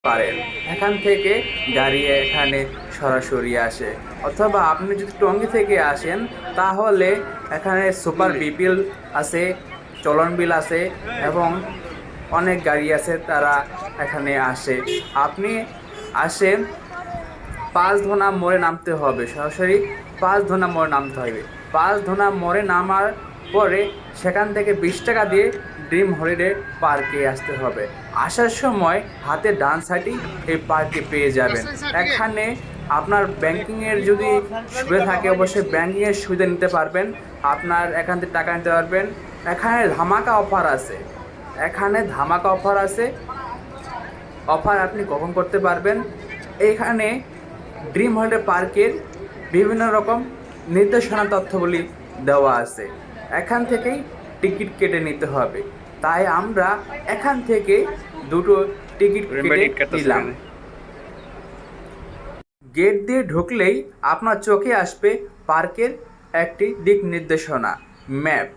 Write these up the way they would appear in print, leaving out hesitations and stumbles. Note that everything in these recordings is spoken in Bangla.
পারেন। এখান থেকে গাড়ি এখানে সরাসরি আসে, অথবা আপনি যদি টঙ্গী থেকে আসেন তাহলে এখানে সুপার বিপিএল আছে, চলন বিল আছে এবং অনেক গাড়ি আছে, তারা এখানে আসে। আপনি আসেন, 5 ধোনা মোড়ে নামতে হবে, সরাসরি 5 ধোনা মোড়ে নামতে হবে। 5 ধোনা মোড়ে নামার পরে সেখান থেকে 20 টাকা দিয়ে ড্রিম হলিডে পার্কে আসতে হবে। আসার সময় হাতে ডান সাইডেই এই পার্কে পেয়ে যাবেন। এখানে আপনার ব্যাংকিংয়ের যদি সুবিধা থাকে অবশ্যই ব্যাংকিংয়ের সুবিধা নিতে পারবেন, আপনার এখান থেকে টাকা নিতে পারবেন। এখানে ধামাকা অফার আছে, অফার আপনি কখন করতে পারবেন। এইখানে ড্রিম হলিডে পার্কের বিভিন্ন রকম নির্দেশনা তথ্যগুলি দেওয়া আছে, এখান থেকেই টিকিট কেটে নিতে হবে। তাই আমরা এখান থেকে দুটো টিকিট কেটে নিলাম। গেট দিয়ে ঢুকলেই আপনার চোখে আসবে পার্কের একটি দিক নির্দেশনা ম্যাপ।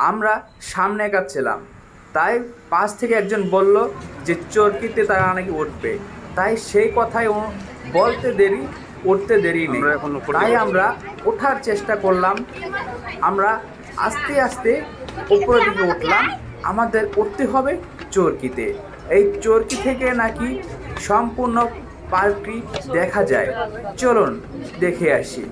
আমরা সামনে এগাচ্ছিলাম, তাই পাশ থেকে একজন বলল যে চরকিতে তারা নাকি উঠবে, তাই সেই কথাই উঠতে দেরি নেই। তাই আমরা ওঠার চেষ্টা করলাম। আমরা আস্তে আস্তে উপরের দিকে উঠলাম। আমাদের উঠতে হবে চরকিতে। এই চরকি থেকে নাকি সম্পূর্ণ পার্কটি দেখা যায়। চলুন দেখে আসি।